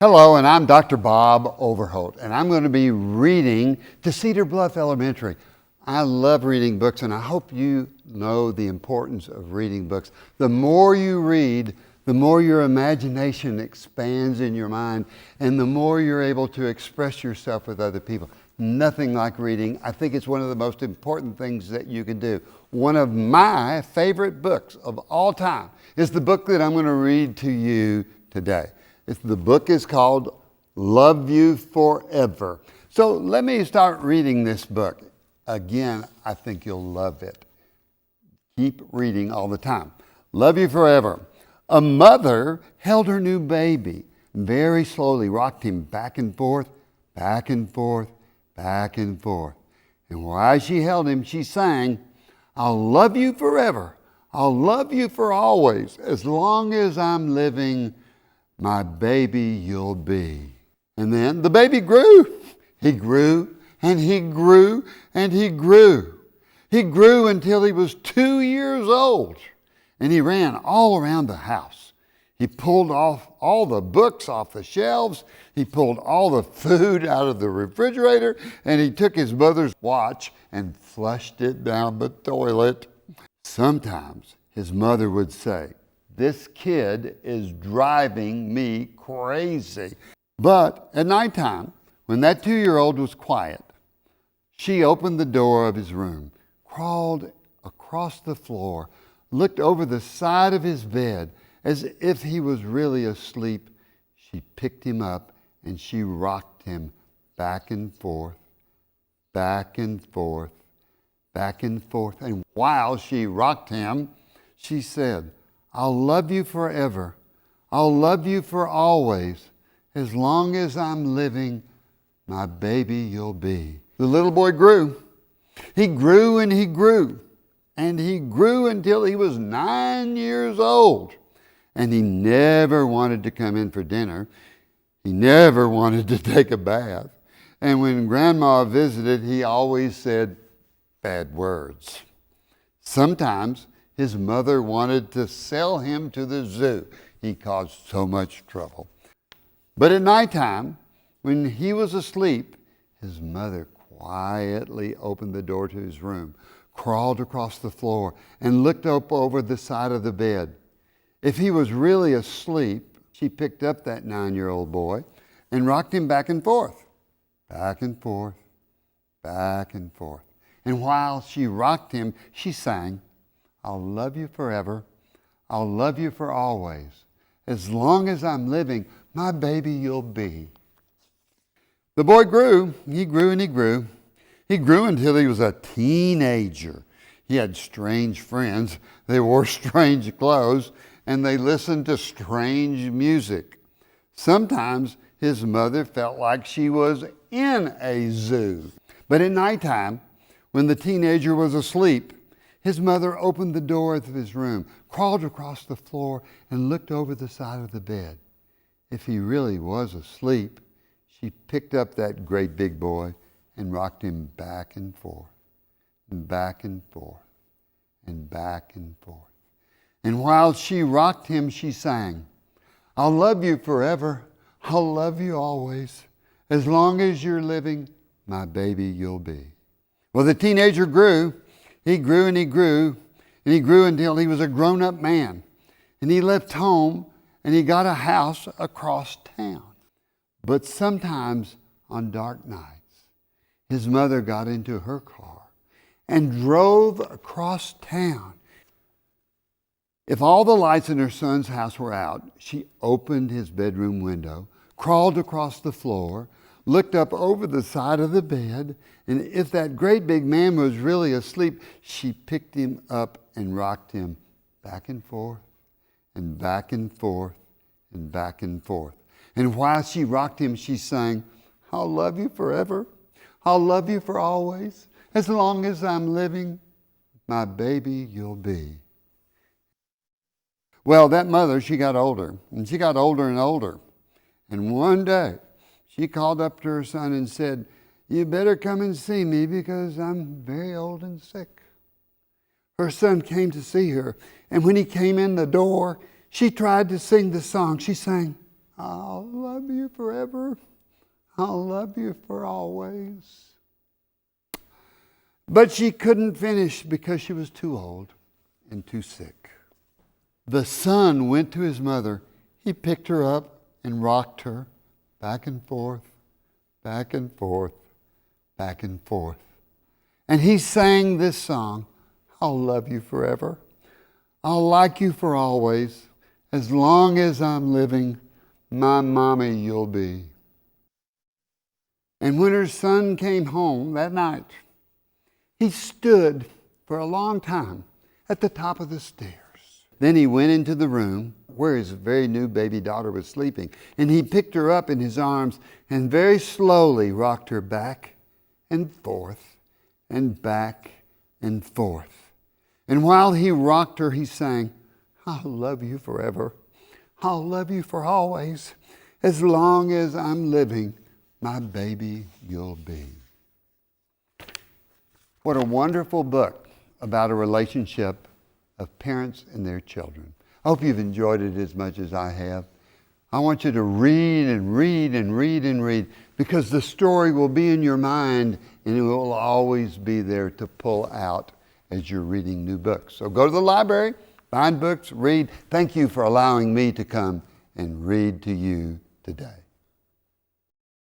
Hello, and I'm Dr. Bob Overholt, and I'm going to be reading to Cedar Bluff Elementary. I love reading books, and I hope you know the importance of reading books. The more you read, the more your imagination expands in your mind, and the more you're able to express yourself with other people. Nothing like reading. I think it's one of the most important things that you can do. One of my favorite books of all time is the book that I'm going to read to you today. The book is called Love You Forever. So let me start reading this book. Again, I think you'll love it. Keep reading all the time. Love You Forever. A mother held her new baby, very slowly rocked him back and forth, back and forth, back and forth. And while she held him, she sang, "I'll love you forever. I'll love you for always. As long as I'm living, my baby you'll be." And then the baby grew. He grew and he grew and he grew. He grew until he was 2 years old, and he ran all around the house. He pulled off all the books off the shelves. He pulled all the food out of the refrigerator, and he took his mother's watch and flushed it down the toilet. Sometimes his mother would say, "This kid is driving me crazy." But at nighttime, when that 2-year-old was quiet, she opened the door of his room, crawled across the floor, looked over the side of his bed as if he was really asleep. She picked him up and she rocked him back and forth, back and forth, back and forth. And while she rocked him, she said, "I'll love you forever. I'll love you for always. As long as I'm living, my baby you'll be." The little boy grew. He grew and he grew. And he grew until he was 9 years old. And he never wanted to come in for dinner. He never wanted to take a bath. And when Grandma visited, he always said bad words. Sometimes his mother wanted to sell him to the zoo. He caused so much trouble. But at nighttime, when he was asleep, his mother quietly opened the door to his room, crawled across the floor, and looked up over the side of the bed. If he was really asleep, she picked up that 9-year-old boy and rocked him back and forth, back and forth, back and forth. And while she rocked him, she sang, "I'll love you forever. I'll love you for always. As long as I'm living, my baby you'll be." The boy grew. He grew and he grew. He grew until he was a teenager. He had strange friends. They wore strange clothes, and they listened to strange music. Sometimes his mother felt like she was in a zoo. But at nighttime, when the teenager was asleep, his mother opened the door of his room, crawled across the floor, and looked over the side of the bed. If he really was asleep, she picked up that great big boy and rocked him back and forth, and back and forth, and back and forth. And while she rocked him, she sang, "I'll love you forever. I'll love you always. As long as you're living, my baby you'll be." Well, the teenager grew. He grew and he grew, and he grew until he was a grown-up man. And he left home, and he got a house across town. But sometimes on dark nights, his mother got into her car and drove across town. If all the lights in her son's house were out, she opened his bedroom window, crawled across the floor, looked up over the side of the bed, and if that great big man was really asleep, she picked him up and rocked him back and forth, and back and forth, and back and forth. And while she rocked him, she sang, "I'll love you forever. I'll love you for always. As long as I'm living, my baby you'll be." Well, that mother, she got older, and she got older and older. And one day, she called up to her son and said, "You better come and see me because I'm very old and sick." Her son came to see her, and when he came in the door, she tried to sing the song. She sang, I'll love you forever. I'll love you for always. But she couldn't finish because she was too old and too sick. The son went to his mother. He picked her up and rocked her back and forth, back and forth, back and forth. And he sang this song, I'll love you forever. I'll like you for always. As long as I'm living, my mommy you'll be. And when her son came home that night, he stood for a long time at the top of the stairs. Then he went into the room where his very new baby daughter was sleeping, and he picked her up in his arms and very slowly rocked her back and forth and back and forth. And while he rocked her, he sang, I'll love you forever. I'll love you for always. As long as I'm living, my baby you'll be. What a wonderful book about a relationship of parents and their children. I hope you've enjoyed it as much as I have. I want you to read and read and read and read, because the story will be in your mind and it will always be there to pull out as you're reading new books. So go to the library, find books, read. Thank you for allowing me to come and read to you today.